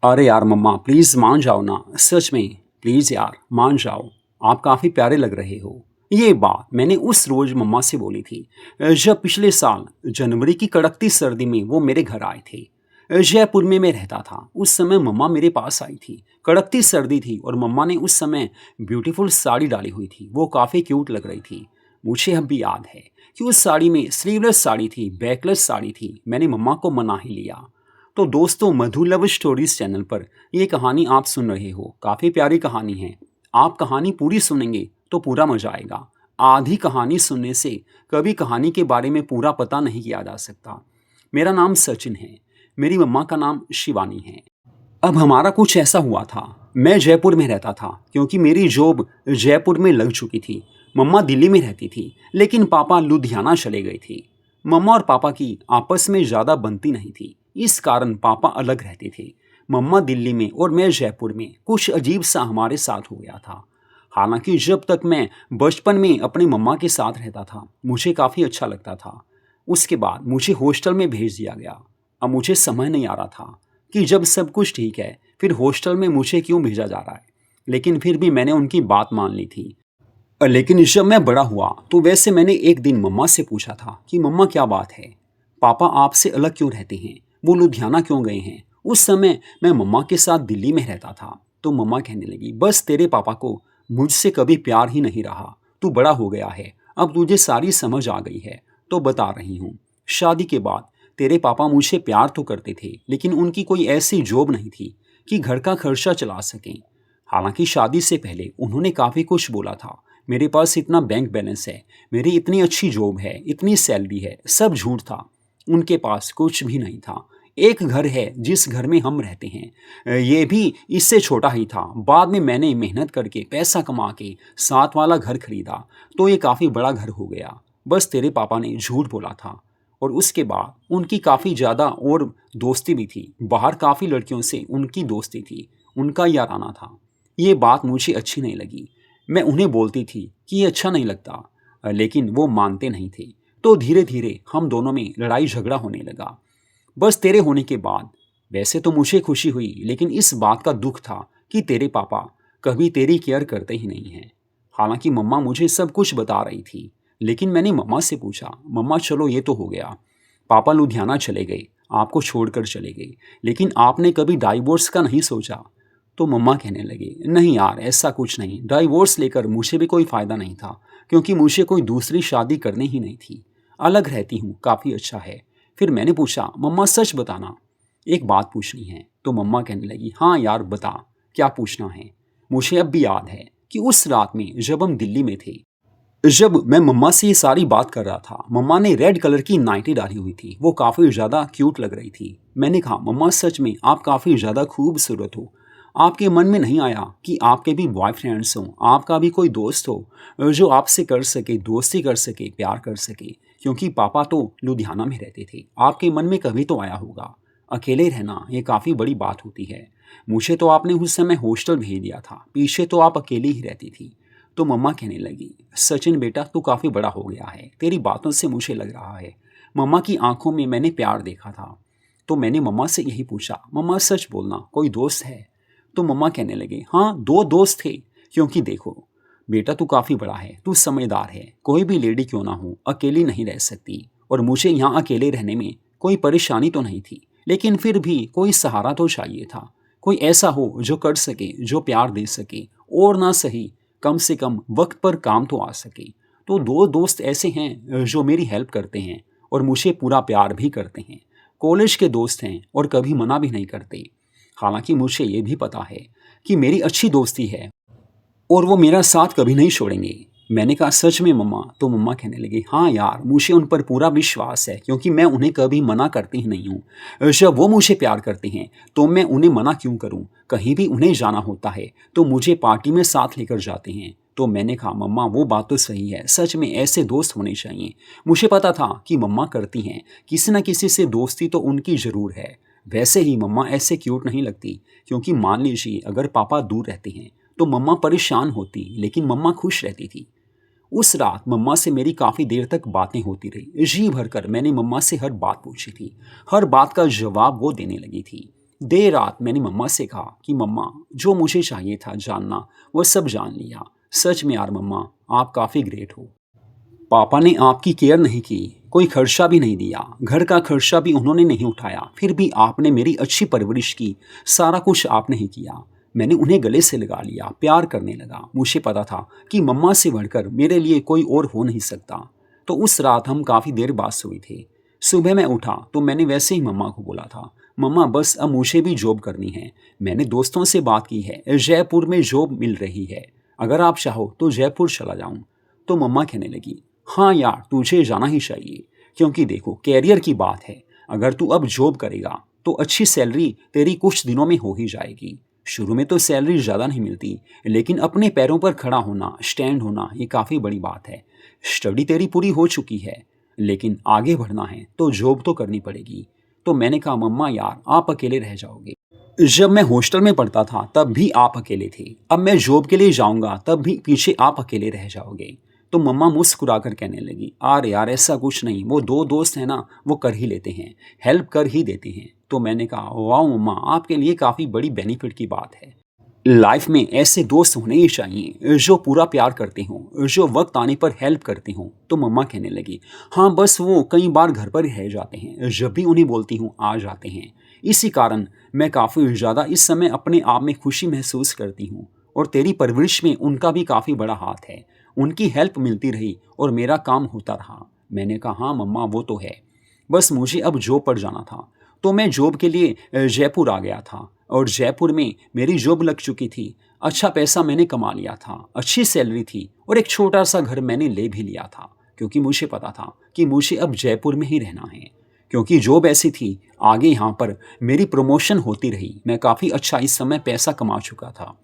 अरे यार मम्मा प्लीज़ मान जाओ ना, सच में प्लीज़ यार मान जाओ। आप काफ़ी प्यारे लग रहे हो। ये बात मैंने उस रोज़ मम्मा से बोली थी जब पिछले साल जनवरी की कड़कती सर्दी में वो मेरे घर आए थे। जयपुर में मैं रहता था। उस समय मम्मा मेरे पास आई थी। कड़कती सर्दी थी और मम्मा ने उस समय ब्यूटीफुल साड़ी डाली हुई थी। वो काफ़ी क्यूट लग रही थी। मुझे अब भी याद है कि उस साड़ी में स्लीवलेस साड़ी थी, बैकलेस साड़ी थी। मैंने मम्मा को मना ही लिया। तो दोस्तों, मधु लव स्टोरीज चैनल पर ये कहानी आप सुन रहे हो। काफ़ी प्यारी कहानी है। आप कहानी पूरी सुनेंगे तो पूरा मजा आएगा। आधी कहानी सुनने से कभी कहानी के बारे में पूरा पता नहीं किया जा सकता। मेरा नाम सचिन है। मेरी मम्मा का नाम शिवानी है। अब हमारा कुछ ऐसा हुआ था। मैं जयपुर में रहता था क्योंकि मेरी जॉब जयपुर में लग चुकी थी। मम्मा दिल्ली में रहती थी, लेकिन पापा लुधियाना चले गए थे। मम्मा और पापा की आपस में ज़्यादा बनती नहीं थी। इस कारण पापा अलग रहते थे। मम्मा दिल्ली में और मैं जयपुर में। कुछ अजीब सा हमारे साथ हो गया था। हालांकि जब तक मैं बचपन में अपने मम्मा के साथ रहता था मुझे काफ़ी अच्छा लगता था। उसके बाद मुझे हॉस्टल में भेज दिया गया। अब मुझे समझ नहीं आ रहा था कि जब सब कुछ ठीक है फिर हॉस्टल में मुझे क्यों भेजा जा रहा है। लेकिन फिर भी मैंने उनकी बात मान ली थी। लेकिन जब मैं बड़ा हुआ तो वैसे मैंने एक दिन मम्मा से पूछा था कि मम्मा क्या बात है, पापा आपसे अलग क्यों रहते हैं, वो लुधियाना क्यों गए हैं। उस समय मैं मम्मा के साथ दिल्ली में रहता था। तो मम्मा कहने लगी बस तेरे पापा को मुझसे कभी प्यार ही नहीं रहा। तू बड़ा हो गया है, अब तुझे सारी समझ आ गई है तो बता रही हूँ। शादी के बाद तेरे पापा मुझे प्यार तो करते थे, लेकिन उनकी कोई ऐसी जॉब नहीं थी कि घर का खर्चा चला सकें। हालांकि शादी से पहले उन्होंने काफ़ी कुछ बोला था। मेरे पास इतना बैंक बैलेंस है, मेरी इतनी अच्छी जॉब है, इतनी सैलरी है। सब झूठ था। उनके पास कुछ भी नहीं था। एक घर है जिस घर में हम रहते हैं, ये भी इससे छोटा ही था। बाद में मैंने मेहनत करके पैसा कमा के साथ वाला घर खरीदा तो ये काफ़ी बड़ा घर हो गया। बस तेरे पापा ने झूठ बोला था। और उसके बाद उनकी काफ़ी ज़्यादा और दोस्ती भी थी। बाहर काफ़ी लड़कियों से उनकी दोस्ती थी, उनका याराना था। ये बात मुझे अच्छी नहीं लगी। मैं उन्हें बोलती थी कि ये अच्छा नहीं लगता, लेकिन वो मानते नहीं थे। तो धीरे धीरे हम दोनों में लड़ाई झगड़ा होने लगा। बस तेरे होने के बाद वैसे तो मुझे खुशी हुई, लेकिन इस बात का दुख था कि तेरे पापा कभी तेरी केयर करते ही नहीं हैं। हालांकि मम्मा मुझे सब कुछ बता रही थी, लेकिन मैंने मम्मा से पूछा, मम्मा चलो ये तो हो गया, पापा लुधियाना चले गए, आपको छोड़कर चले गए, लेकिन आपने कभी डाइवोर्स का नहीं सोचा। तो मम्मा कहने लगे नहीं यार ऐसा कुछ नहीं, डाइवोर्स लेकर मुझे भी कोई फ़ायदा नहीं था, क्योंकि मुझे कोई दूसरी शादी करनी ही नहीं थी। अलग रहती हूँ, काफ़ी अच्छा है। फिर मैंने पूछा मम्मा सच बताना, एक बात पूछनी है। तो मम्मा कहने लगी हाँ यार बता, क्या पूछना है। मुझे अब भी याद है कि उस रात में जब हम दिल्ली में थे, जब मैं मम्मा से ये सारी बात कर रहा था, मम्मा ने रेड कलर की नाइटी डाली हुई थी। वो काफ़ी ज़्यादा क्यूट लग रही थी। मैंने कहा मम्मा सच में आप काफ़ी ज़्यादा खूबसूरत हो। आपके मन में नहीं आया कि आपके भी बॉयफ्रेंड्स हों, आपका भी कोई दोस्त हो जो आपसे कर सके, दोस्ती कर सके, प्यार कर सके। क्योंकि पापा तो लुधियाना में रहते थे। आपके मन में कभी तो आया होगा। अकेले रहना ये काफ़ी बड़ी बात होती है। मुझे तो आपने उस समय हॉस्टल भेज दिया था, पीछे तो आप अकेली ही रहती थी। तो मम्मा कहने लगी सचिन बेटा तू काफ़ी बड़ा हो गया है, तेरी बातों से मुझे लग रहा है। मम्मा की आंखों में मैंने प्यार देखा था। तो मैंने मम्मा से यही पूछा मम्मा सच बोलना कोई दोस्त है। तो मम्मा कहने लगे हाँ दो दोस्त थे। क्योंकि देखो बेटा तू काफ़ी बड़ा है, तू समझदार है, कोई भी लेडी क्यों ना हो अकेली नहीं रह सकती। और मुझे यहाँ अकेले रहने में कोई परेशानी तो नहीं थी, लेकिन फिर भी कोई सहारा तो चाहिए था। कोई ऐसा हो जो कर सके, जो प्यार दे सके, और ना सही कम से कम वक्त पर काम तो आ सके। तो दो दोस्त ऐसे हैं जो मेरी हेल्प करते हैं और मुझे पूरा प्यार भी करते हैं। कॉलेज के दोस्त हैं और कभी मना भी नहीं करते। हालांकि मुझे ये भी पता है कि मेरी अच्छी दोस्ती है और वो मेरा साथ कभी नहीं छोड़ेंगे। मैंने कहा सच में मम्मा। तो मम्मा कहने लगी हाँ यार मुझे उन पर पूरा विश्वास है, क्योंकि मैं उन्हें कभी मना करती ही नहीं हूँ। जब वो मुझे प्यार करते हैं तो मैं उन्हें मना क्यों करूँ। कहीं भी उन्हें जाना होता है तो मुझे पार्टी में साथ लेकर जाते हैं। तो मैंने कहा मम्मा वो बात तो सही है, सच में ऐसे दोस्त होने चाहिए। मुझे पता था कि मम्मा करती हैं, किसी न किसी से दोस्ती तो उनकी ज़रूर है। वैसे ही मम्मा ऐसे क्यूट नहीं लगती, क्योंकि मान लीजिए अगर पापा दूर रहते हैं तो मम्मा परेशान होती, लेकिन मम्मा खुश रहती थी। उस रात मम्मा से मेरी काफ़ी देर तक बातें होती रही। जी भरकर मैंने मम्मा से हर बात पूछी थी। हर बात का जवाब वो देने लगी थी। देर रात मैंने मम्मा से कहा कि मम्मा, जो मुझे चाहिए था जानना वो सब जान लिया। सच में यार मम्मा, आप काफ़ी ग्रेट हो। पापा ने आपकी केयर नहीं की, कोई खर्चा भी नहीं दिया, घर का खर्चा भी उन्होंने नहीं उठाया, फिर भी आपने मेरी अच्छी परवरिश की, सारा कुछ आपने ही किया। मैंने उन्हें गले से लगा लिया, प्यार करने लगा। मुझे पता था कि मम्मा से बढ़कर मेरे लिए कोई और हो नहीं सकता। तो उस रात हम काफ़ी देर बाद सोए थे। सुबह मैं उठा तो मैंने वैसे ही मम्मा को बोला था, मम्मा बस अब मुझे भी जॉब करनी है। मैंने दोस्तों से बात की है, जयपुर में जॉब मिल रही है, अगर आप चाहो तो जयपुर चला जाऊं। तो मम्मा कहने लगी, हाँ यार तुझे जाना ही चाहिए, क्योंकि देखो कैरियर की बात है, अगर तू अब जॉब करेगा तो अच्छी सैलरी तेरी कुछ दिनों में हो ही जाएगी। शुरू में तो सैलरी ज़्यादा नहीं मिलती, लेकिन अपने पैरों पर खड़ा होना, स्टैंड होना, ये काफ़ी बड़ी बात है। स्टडी तेरी पूरी हो चुकी है, लेकिन आगे बढ़ना है तो जॉब तो करनी पड़ेगी। तो मैंने कहा मम्मा यार आप अकेले रह जाओगे, जब मैं हॉस्टल में पढ़ता था तब भी आप अकेले थे, अब मैं जॉब के लिए जाऊंगा तब भी पीछे आप अकेले रह जाओगे। तो मम्मा मुस्कुराकर कहने लगी, अरे यार ऐसा कुछ नहीं, वो दो दोस्त हैं ना, वो कर ही लेते हैं, हेल्प कर ही देते हैं। तो मैंने कहा वाह मम्मा, आपके लिए काफ़ी बड़ी बेनिफिट की बात है। लाइफ में ऐसे दोस्त होने ही चाहिए जो पूरा प्यार करते हों, जो वक्त आने पर हेल्प करते हों। तो मम्मा कहने लगी, हाँ बस वो कई बार घर पर ही रह जाते हैं, जब भी उन्हें बोलती हूँ आ जाते हैं। इसी कारण मैं काफ़ी ज़्यादा इस समय अपने आप में खुशी महसूस करती हूँ, और तेरी परवरिश में उनका भी काफ़ी बड़ा हाथ है। उनकी हेल्प मिलती रही और मेरा काम होता रहा। मैंने कहा हाँ मम्मा वो तो है, बस मुझे अब जॉब पर जाना था। तो मैं जॉब के लिए जयपुर आ गया था, और जयपुर में मेरी जॉब लग चुकी थी। अच्छा पैसा मैंने कमा लिया था, अच्छी सैलरी थी, और एक छोटा सा घर मैंने ले भी लिया था, क्योंकि मुझे पता था कि मुझे अब जयपुर में ही रहना है। क्योंकि जॉब ऐसी थी, आगे यहाँ पर मेरी प्रमोशन होती रही, मैं काफ़ी अच्छा इस समय पैसा कमा चुका था।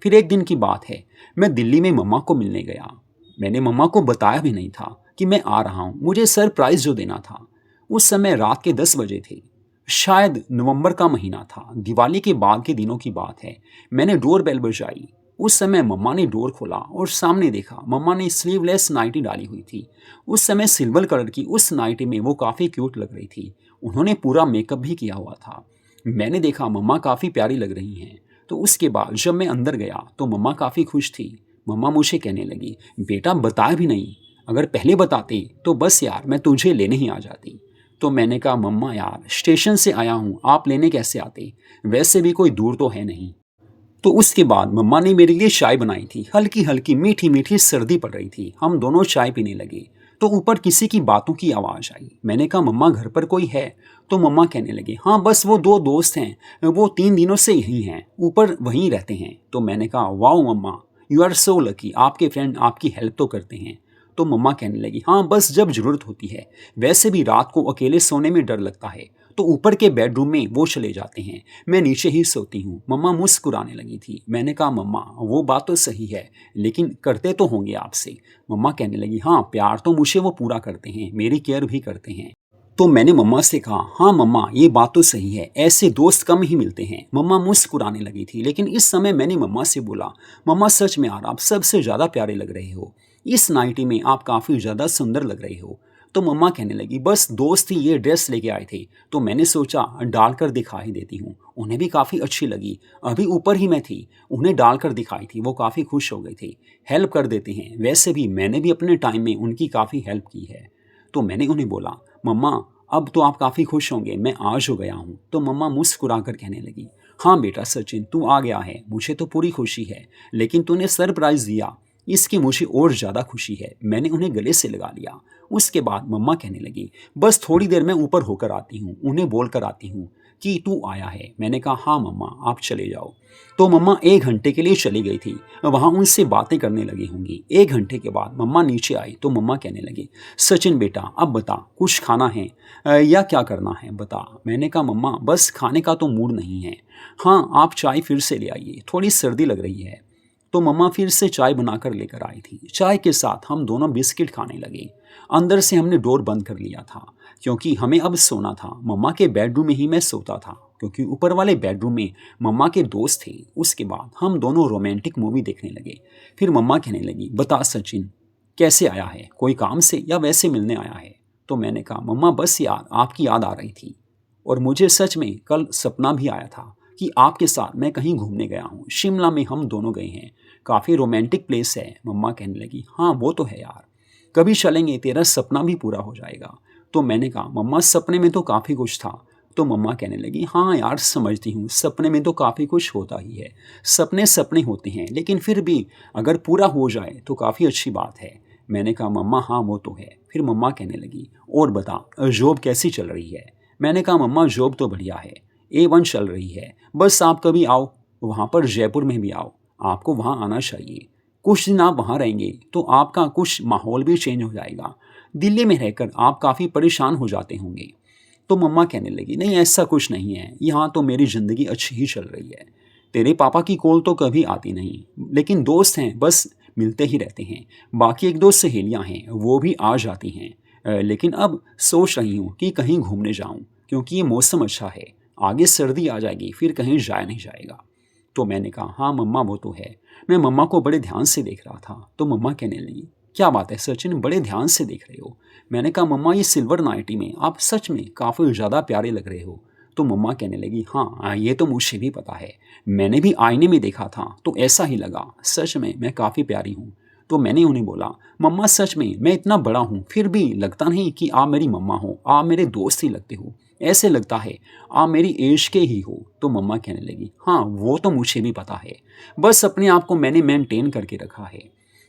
फिर एक दिन की बात है, मैं दिल्ली में मम्मा को मिलने गया। मैंने मम्मा को बताया भी नहीं था कि मैं आ रहा हूँ, मुझे सरप्राइज़ जो देना था। उस समय रात के 10 बजे थे, शायद नवंबर का महीना था, दिवाली के बाद के दिनों की बात है। मैंने डोर बेल बजाई, उस समय मम्मा ने डोर खोला और सामने देखा, मम्मा ने स्लीवलेस नाइटी डाली हुई थी। उस समय सिल्वर कलर की उस नाइटी में वो काफ़ी क्यूट लग रही थी। उन्होंने पूरा मेकअप भी किया हुआ था। मैंने देखा मम्मा काफ़ी प्यारी लग रही हैं। तो उसके बाद जब मैं अंदर गया तो मम्मा काफ़ी खुश थी। मम्मा मुझे कहने लगी, बेटा बताया भी नहीं, अगर पहले बताते तो बस यार मैं तुझे लेने ही आ जाती। तो मैंने कहा मम्मा यार स्टेशन से आया हूँ, आप लेने कैसे आते, वैसे भी कोई दूर तो है नहीं। तो उसके बाद मम्मा ने मेरे लिए चाय बनाई थी, हल्की हल्की मीठी मीठी सर्दी पड़ रही थी, हम दोनों चाय पीने लगे। तो ऊपर किसी की बातों की आवाज़ आई। मैंने कहा मम्मा घर पर कोई है। तो मम्मा कहने लगे, हाँ बस वो दो दोस्त हैं, वो 3 दिनों से यहीं हैं, ऊपर वहीं रहते हैं। तो मैंने कहा वाओ मम्मा, यू आर सो लकी, आपके फ्रेंड आपकी हेल्प तो करते हैं। तो मम्मा कहने लगी, हाँ बस जब ज़रूरत होती है, वैसे भी रात को अकेले सोने में डर लगता है, तो ऊपर के बेडरूम में वो चले जाते हैं, मैं नीचे ही सोती हूँ। मम्मा मुस्कुराने लगी थी। मैंने कहा मम्मा वो बात तो सही है, लेकिन करते तो होंगे आपसे। मम्मा कहने लगी, हाँ प्यार तो मुझे वो पूरा करते हैं, मेरी केयर भी करते हैं। तो मैंने मम्मा से कहा, हाँ मम्मा ये बात तो सही है, ऐसे दोस्त कम ही मिलते हैं। मम्मा मुस्कुराने लगी थी, लेकिन इस समय मैंने मम्मा से बोला, मम्मा सच में यार आप सबसे ज़्यादा प्यारे लग रहे हो, इस नाइटी में आप काफ़ी ज़्यादा सुंदर लग रहे हो। तो मम्मा कहने लगी, बस दोस्त ही ये ड्रेस लेके आए थे, तो मैंने सोचा डालकर दिखा ही देती हूँ। उन्हें भी काफ़ी अच्छी लगी, अभी ऊपर ही मैं थी, उन्हें डालकर दिखाई थी, वो काफ़ी खुश हो गई थी। हेल्प कर देते हैं, वैसे भी मैंने भी अपने टाइम में उनकी काफ़ी हेल्प की है। तो मैंने उन्हें बोला, मम्मा अब तो आप काफ़ी खुश होंगे, मैं आज हो गया हूँ। तो मम्मा मुस्कुरा कर कहने लगी, हाँ बेटा सचिन तू आ गया है, मुझे तो पूरी खुशी है, लेकिन तूने सरप्राइज़ दिया, इसकी मुझे और ज़्यादा खुशी है। मैंने उन्हें गले से लगा लिया। उसके बाद मम्मा कहने लगी, बस थोड़ी देर में ऊपर होकर आती हूँ, उन्हें बोल कर आती हूँ कि तू आया है। मैंने कहा हाँ मम्मा आप चले जाओ। तो मम्मा 1 घंटे के लिए चली गई थी, वहाँ उनसे बातें करने लगी होंगी। 1 घंटे के बाद मम्मा नीचे आई तो मम्मा कहने लगी, सचिन बेटा अब बता कुछ खाना है या क्या करना है बता। मैंने कहा मम्मा बस खाने का तो मूड नहीं है, हाँ आप चाय फिर से ले आइए, थोड़ी सर्दी लग रही है। तो मम्मा फिर से चाय बनाकर लेकर आई थी। चाय के साथ हम दोनों बिस्किट खाने लगे। अंदर से हमने डोर बंद कर लिया था, क्योंकि हमें अब सोना था। मम्मा के बेडरूम में ही मैं सोता था, क्योंकि ऊपर वाले बेडरूम में मम्मा के दोस्त थे। उसके बाद हम दोनों रोमांटिक मूवी देखने लगे। फिर मम्मा कहने लगी, बता सचिन कैसे आया है, कोई काम से या वैसे मिलने आया है। तो मैंने कहा मम्मा बस यार आपकी याद आ रही थी, और मुझे सच में कल सपना भी आया था कि आपके साथ मैं कहीं घूमने गया हूँ। शिमला में हम दोनों गए हैं। काफ़ी रोमांटिक प्लेस है। मम्मा कहने लगी, हाँ वो तो है यार, कभी चलेंगे, तेरा सपना भी पूरा हो जाएगा। तो मैंने कहा, मम्मा सपने में तो काफ़ी कुछ था। तो मम्मा कहने लगी, हाँ यार समझती हूँ, सपने में तो काफ़ी कुछ होता ही है। सपने सपने होते हैं, लेकिन फिर भी अगर पूरा हो जाए तो काफ़ी अच्छी बात है। मैंने कहा, मम्मा हाँ वो तो है। फिर मम्मा कहने लगी, और बता जॉब कैसी चल रही है? मैंने कहा, मम्मा जॉब तो बढ़िया है, A1 चल रही है। बस आप कभी आओ, वहाँ पर जयपुर में भी आओ, आपको वहाँ आना चाहिए। कुछ दिन आप वहाँ रहेंगे तो आपका कुछ माहौल भी चेंज हो जाएगा। दिल्ली में रहकर आप काफ़ी परेशान हो जाते होंगे। तो मम्मा कहने लगी, नहीं ऐसा कुछ नहीं है, यहाँ तो मेरी ज़िंदगी अच्छी ही चल रही है। तेरे पापा की कॉल तो कभी आती नहीं, लेकिन दोस्त हैं, बस मिलते ही रहते हैं। बाकी एक दो सहेलियाँ हैं, वो भी आ जाती हैं। लेकिन अब सोच रही हूँ कि कहीं घूमने जाऊँ, क्योंकि ये मौसम अच्छा है। आगे सर्दी आ जाएगी, फिर कहीं जाया नहीं जाएगा। तो मैंने कहा, हाँ मम्मा वो तो है। मैं मम्मा को बड़े ध्यान से देख रहा था। तो मम्मा कहने लगी, क्या बात है सचिन, बड़े ध्यान से देख रहे हो? मैंने कहा, मम्मा ये सिल्वर नाइटी में आप सच में काफ़ी ज़्यादा प्यारे लग रहे हो। तो मम्मा कहने लगी, हाँ ये तो मुझे भी पता है, मैंने भी आईने में देखा था तो ऐसा ही लगा, सच में मैं काफ़ी प्यारी हूँ। तो मैंने उन्हें बोला, मम्मा सच में मैं इतना बड़ा हूँ फिर भी लगता नहीं कि आप मेरी मम्मा हो, आप मेरे दोस्त ही लगते हो। ऐसे लगता है आप मेरी एज के ही हो। तो मम्मा कहने लगी, हाँ वो तो मुझे भी पता है, बस अपने आप को मैंने मेंटेन करके रखा है।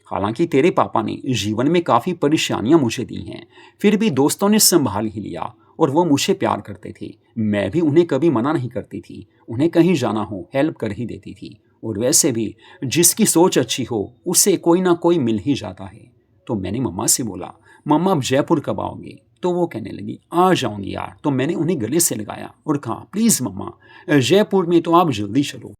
हालांकि तेरे पापा ने जीवन में काफ़ी परेशानियां मुझे दी हैं, फिर भी दोस्तों ने संभाल ही लिया और वो मुझे प्यार करते थे। मैं भी उन्हें कभी मना नहीं करती थी, उन्हें कहीं जाना हो हेल्प कर ही देती थी। और वैसे भी जिसकी सोच अच्छी हो उसे कोई ना कोई मिल ही जाता है। तो मैंने मम्मा से बोला, मम्मा अब जयपुर कब आओगे? तो वो कहने लगी, आ जाऊंगी यार। तो मैंने उन्हें गले से लगाया और कहा, प्लीज़ मम्मा जयपुर में तो आप जल्दी चलो।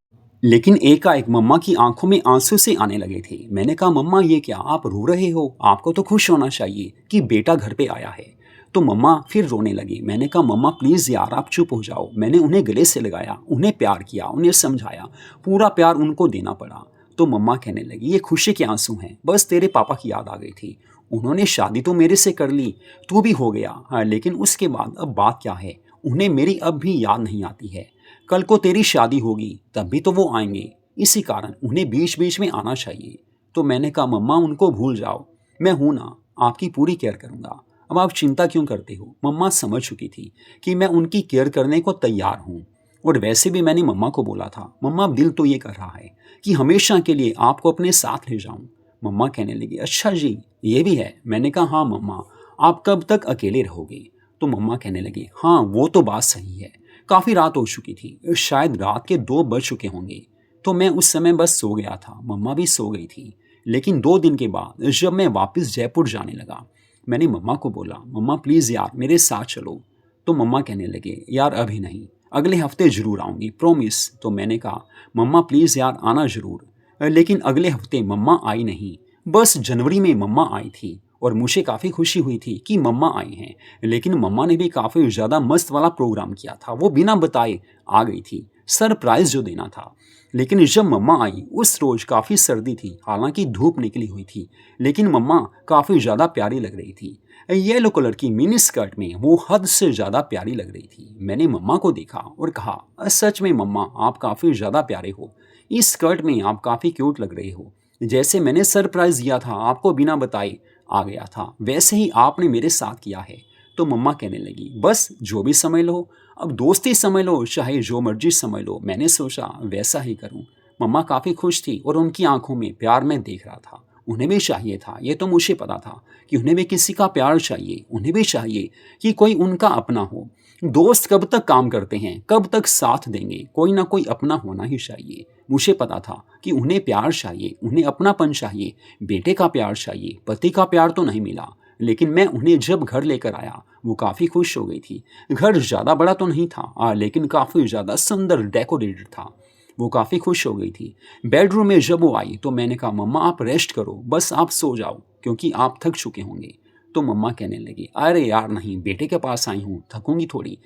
लेकिन एकाएक मम्मा की आंखों में आंसू से आने लगे थे। मैंने कहा, मम्मा ये क्या, आप रो रहे हो? आपको तो खुश होना चाहिए कि बेटा घर पे आया है। तो मम्मा फिर रोने लगी। मैंने कहा, मम्मा प्लीज़ यार आप चुप हो जाओ। मैंने उन्हें गले से लगाया, उन्हें प्यार किया, उन्हें समझाया, पूरा प्यार उनको देना पड़ा। तो मम्मा कहने लगी, ये खुशी के आंसू हैं, बस तेरे पापा की याद आ गई थी। उन्होंने शादी तो मेरे से कर ली, तू भी हो गया, हाँ, लेकिन उसके बाद अब बात क्या है, उन्हें मेरी अब भी याद नहीं आती है। कल को तेरी शादी होगी तब भी तो वो आएंगे, इसी कारण उन्हें बीच बीच में आना चाहिए। तो मैंने कहा, मम्मा उनको भूल जाओ, मैं हूं ना, आपकी पूरी केयर करूंगा। अब आप चिंता क्यों करते हो? मम्मा समझ चुकी थी कि मैं उनकी केयर करने को तैयार हूं। और वैसे भी मैंने मम्मा को बोला था, मम्मा अब दिल तो ये कर रहा है कि हमेशा के लिए आपको अपने साथ ले जाऊं। मम्मा कहने लगी, अच्छा जी ये भी है? मैंने कहा, हाँ मम्मा, आप कब तक अकेले रहोगे? तो मम्मा कहने लगी, हाँ वो तो बात सही है, काफ़ी रात हो चुकी थी, शायद रात के 2 बज चुके होंगे। तो मैं उस समय बस सो गया था, मम्मा भी सो गई थी। लेकिन 2 दिन के बाद जब मैं वापस जयपुर जाने लगा, मैंने मम्मा को बोला, मम्मा प्लीज़ यार मेरे साथ चलो। तो मम्मा कहने लगे, यार अभी नहीं, अगले हफ्ते ज़रूर आऊँगी, प्रॉमिस। तो मैंने कहा, मम्मा प्लीज़ यार आना ज़रूर। लेकिन अगले हफ्ते मम्मा आई नहीं, बस जनवरी में मम्मा आई थी और मुझे काफ़ी खुशी हुई थी कि मम्मा आई हैं। लेकिन मम्मा ने भी काफ़ी ज़्यादा मस्त वाला प्रोग्राम किया था, वो बिना बताए आ गई थी, सरप्राइज़ जो देना था। लेकिन जब मम्मा आई उस रोज़ काफ़ी सर्दी थी, हालांकि धूप निकली हुई थी, लेकिन मम्मा काफ़ी ज़्यादा प्यारी लग रही थी। येलो कलर की मिनी स्कर्ट में वो हद से ज़्यादा प्यारी लग रही थी। मैंने मम्मा को देखा और कहा, सच में मम्मा आप काफ़ी ज़्यादा प्यारे हो, इस स्कर्ट में आप काफ़ी क्यूट लग रहे हो। जैसे मैंने सरप्राइज़ दिया था आपको बिना बताए आ गया था, वैसे ही आपने मेरे साथ किया है। तो मम्मा कहने लगी, बस जो भी समझ लो, अब दोस्ती समझ लो चाहे जो मर्जी समझ लो, मैंने सोचा वैसा ही करूं। मम्मा काफ़ी खुश थी और उनकी आंखों में प्यार मैं देख रहा था। उन्हें भी चाहिए था, ये तो मुझे पता था कि उन्हें भी किसी का प्यार चाहिए, उन्हें भी चाहिए कि कोई उनका अपना हो। दोस्त कब तक काम करते हैं, कब तक साथ देंगे, कोई ना कोई अपना होना ही चाहिए। मुझे पता था कि उन्हें प्यार चाहिए, उन्हें अपनापन चाहिए, बेटे का प्यार चाहिए, पति का प्यार तो नहीं मिला। लेकिन मैं उन्हें जब घर लेकर आया वो काफ़ी खुश हो गई थी। घर ज़्यादा बड़ा तो नहीं था, लेकिन काफ़ी ज़्यादा सुंदर डेकोरेटेड था। वो काफ़ी खुश हो गई थी। बेडरूम में जब वो आई तो मैंने कहा, मम्मा आप रेस्ट करो, बस आप सो जाओ क्योंकि आप थक चुके होंगे। तो मम्मा कहने लगी, अरे यार नहीं, बेटे के पास आई हूँ, थकूंगी थोड़ी।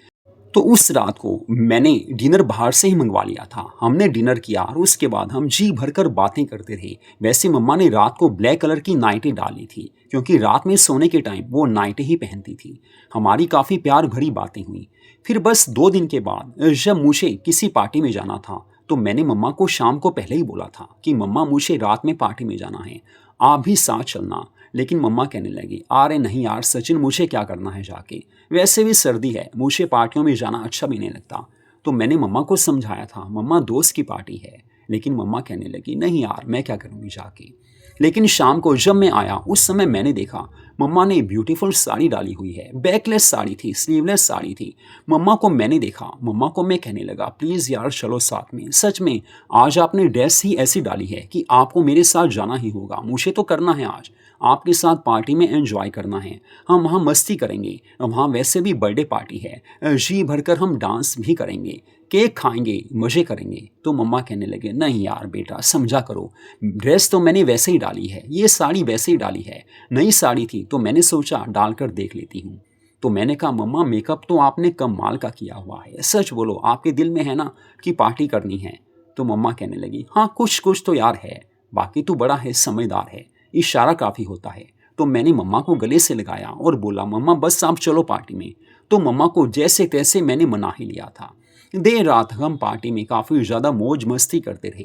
तो उस रात को मैंने डिनर बाहर से ही मंगवा लिया था। हमने डिनर किया और उसके बाद हम जी भरकर बातें करते रहे। वैसे मम्मा ने रात को ब्लैक कलर की नाइटें डाली थी, क्योंकि रात में सोने के टाइम वो नाइटें ही पहनती थी। हमारी काफ़ी प्यार भरी बातें हुई। फिर बस 2 दिन के बाद जब मुझे किसी पार्टी में जाना था, तो मैंने मम्मा को शाम को पहले ही बोला था कि मम्मा मुझे रात में पार्टी में जाना है, आप भी साथ चलना। लेकिन मम्मा कहने लगी, अरे नहीं यार सचिन, मुझे क्या करना है जाके, वैसे भी सर्दी है, मुझे पार्टियों में जाना अच्छा भी नहीं लगता। तो मैंने मम्मा को समझाया था, मम्मा दोस्त की पार्टी है। लेकिन मम्मा कहने लगी, नहीं यार मैं क्या करूँगी जाके। लेकिन शाम को जब मैं आया उस समय मैंने देखा मम्मा ने ब्यूटीफुल साड़ी डाली हुई है। बैकलेस साड़ी थी, स्लीवलेस साड़ी थी। मम्मा को मैंने देखा, मम्मा को मैं कहने लगा, प्लीज़ यार चलो साथ में। सच में आज आपने ड्रेस ही ऐसी डाली है कि आपको मेरे साथ जाना ही होगा। मुझे तो करना है आज आपके साथ पार्टी में एंजॉय करना है। हम वहाँ मस्ती करेंगे, वहाँ वैसे भी बर्थडे पार्टी है, जी भरकर हम डांस भी करेंगे, केक खाएंगे, मज़े करेंगे। तो मम्मा कहने लगे, नहीं यार बेटा समझा करो, ड्रेस तो मैंने वैसे ही डाली है, ये साड़ी वैसे ही डाली है, नई साड़ी थी तो मैंने सोचा डालकर देख लेती हूँ। तो मैंने कहा, मम्मा मेकअप तो आपने कमाल का किया हुआ है, सच बोलो आपके दिल में है ना कि पार्टी करनी है। तो मम्मा कहने लगी, हाँ कुछ कुछ तो यार है, बाकी तू बड़ा है, समझदार है, इशारा काफ़ी होता है। तो मैंने मम्मा को गले से लगाया और बोला, मम्मा बस आप चलो पार्टी में। तो मम्मा को जैसे तैसे मैंने मना ही लिया था। देर रात हम पार्टी में काफ़ी ज़्यादा मौज मस्ती करते रहे।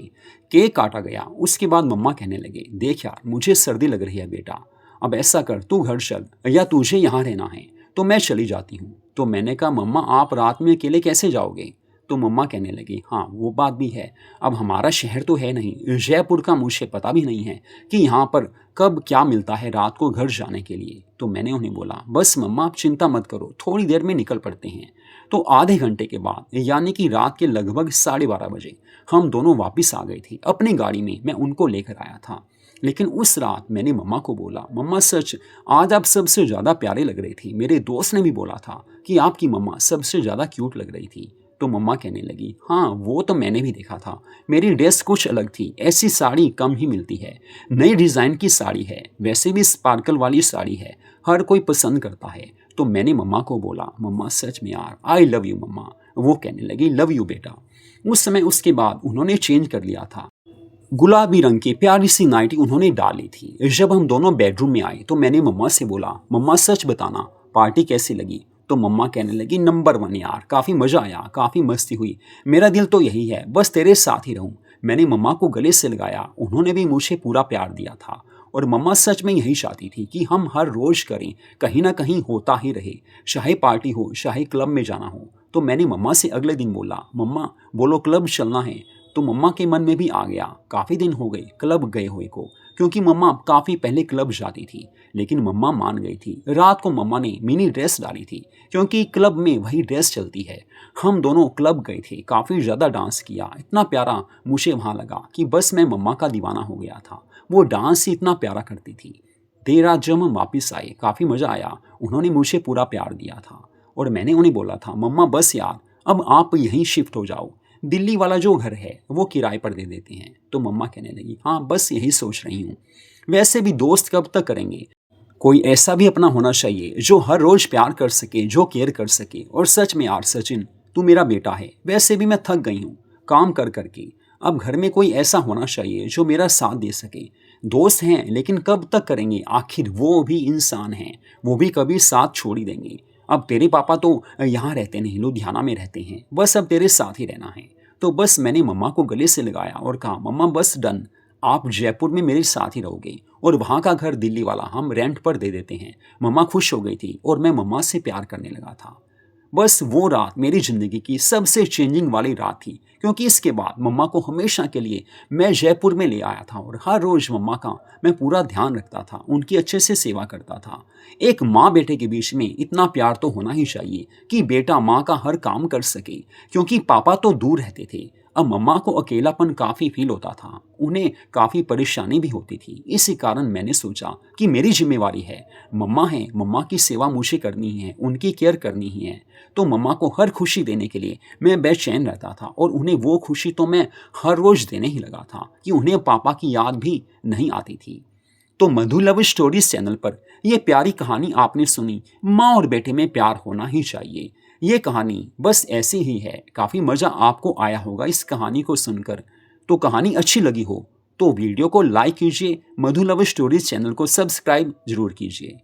केक काटा गया। उसके बाद मम्मा कहने लगे, देख यार मुझे सर्दी लग रही है बेटा, अब ऐसा कर तू घर चल, या तुझे यहाँ रहना है तो मैं चली जाती हूँ। तो मैंने कहा, मम्मा आप रात में अकेले कैसे जाओगे। तो मम्मा कहने लगी, हाँ वो बात भी है, अब हमारा शहर तो है नहीं, जयपुर का मुझे पता भी नहीं है कि यहाँ पर कब क्या मिलता है रात को घर जाने के लिए। तो मैंने उन्हें बोला, बस मम्मा आप चिंता मत करो, थोड़ी देर में निकल पड़ते हैं। तो आधे घंटे के बाद यानी कि रात के लगभग 12:30 बजे हम दोनों वापस आ गए थे अपनी गाड़ी में। मैं उनको लेकर आया था। लेकिन उस रात मैंने मम्मा को बोला, मम्मा सच आज आप सबसे ज़्यादा प्यारे लग रही थी। मेरे दोस्त ने भी बोला था कि आपकी मम्मा सबसे ज़्यादा क्यूट लग रही थी। तो मम्मा कहने लगी, हाँ वो तो मैंने भी देखा था, मेरी ड्रेस कुछ अलग थी, ऐसी साड़ी कम ही मिलती है, नई डिज़ाइन की साड़ी है, वैसे भी स्पार्कल वाली साड़ी है, हर कोई पसंद करता है। तो मैंने मम्मा को बोला, मम्मा सच में यार आई लव यू मम्मा। वो कहने लगी, लव यू बेटा। उस समय उसके बाद उन्होंने चेंज कर लिया था, गुलाबी रंग की प्यारी सी नाइटी उन्होंने डाली थी। जब हम दोनों बेडरूम में आए तो मैंने मम्मा से बोला, मम्मा सच बताना पार्टी कैसी लगी। तो मम्मा कहने लगी, नंबर 1 यार, काफ़ी मज़ा आया, काफ़ी मस्ती हुई, मेरा दिल तो यही है बस तेरे साथ ही रहूं। मैंने मम्मा को गले से लगाया, उन्होंने भी मुझे पूरा प्यार दिया था। और मम्मा सच में यही चाहती थी कि हम हर रोज़ करें, कहीं ना कहीं होता ही रहे, चाहे पार्टी हो चाहे क्लब में जाना हो। तो मैंने मम्मा से अगले दिन बोला, मम्मा बोलो क्लब चलना है। तो मम्मा के मन में भी आ गया, काफ़ी दिन हो गए क्लब गए हुए को, क्योंकि मम्मा काफ़ी पहले क्लब जाती थी। लेकिन मम्मा मान गई थी। रात को मम्मा ने मिनी ड्रेस डाली थी, क्योंकि क्लब में वही ड्रेस चलती है। हम दोनों क्लब गए थे, काफ़ी ज़्यादा डांस किया, इतना प्यारा मुझे वहाँ लगा कि बस मैं मम्मा का दीवाना हो गया था। वो डांस ही इतना प्यारा करती थी। देर रात जब हम वापस आए काफ़ी मज़ा आया, उन्होंने मुझे पूरा प्यार दिया था। और मैंने उन्हें बोला था, मम्मा बस यार अब आप यहीं शिफ्ट हो जाओ, दिल्ली वाला जो घर है वो किराए पर दे देते हैं। तो मम्मा कहने लगी, हाँ बस यही सोच रही हूँ, वैसे भी दोस्त कब तक करेंगे, कोई ऐसा भी अपना होना चाहिए जो हर रोज़ प्यार कर सके, जो केयर कर सके। और सच में यार सचिन तू मेरा बेटा है, वैसे भी मैं थक गई हूँ काम कर कर के, अब घर में कोई ऐसा होना चाहिए जो मेरा साथ दे सके। दोस्त हैं लेकिन कब तक करेंगे, आखिर वो भी इंसान हैं, वो भी कभी साथ छोड़ ही देंगे। अब तेरे पापा तो यहाँ रहते नहीं, लुधियाना में रहते हैं, बस अब तेरे साथ ही रहना है। तो बस मैंने मम्मा को गले से लगाया और कहा, मम्मा बस डन, आप जयपुर में मेरे साथ ही रहोगे और वहाँ का घर दिल्ली वाला हम रेंट पर दे देते हैं। मम्मा खुश हो गई थी और मैं मम्मा से प्यार करने लगा था। बस वो रात मेरी ज़िंदगी की सबसे चेंजिंग वाली रात थी, क्योंकि इसके बाद मम्मा को हमेशा के लिए मैं जयपुर में ले आया था और हर रोज़ मम्मा का मैं पूरा ध्यान रखता था, उनकी अच्छे से सेवा करता था। एक माँ बेटे के बीच में इतना प्यार तो होना ही चाहिए कि बेटा माँ का हर काम कर सके, क्योंकि पापा तो दूर रहते थे। अब मम्मा को अकेलापन काफ़ी फील होता था, उन्हें काफ़ी परेशानी भी होती थी। इसी कारण मैंने सोचा कि मेरी जिम्मेवारी है, मम्मा है, मम्मा की सेवा मुझे करनी है, उनकी केयर करनी ही है। तो मम्मा को हर खुशी देने के लिए मैं बेचैन रहता था और उन्हें वो खुशी तो मैं हर रोज़ देने ही लगा था कि उन्हें पापा की याद भी नहीं आती थी। तो मधु लव स्टोरीज चैनल पर यह प्यारी कहानी आपने सुनी, माँ और बेटे में प्यार होना ही चाहिए। ये कहानी बस ऐसी ही है, काफ़ी मज़ा आपको आया होगा इस कहानी को सुनकर। तो कहानी अच्छी लगी हो तो वीडियो को लाइक कीजिए, मधु लव स्टोरीज चैनल को सब्सक्राइब जरूर कीजिए।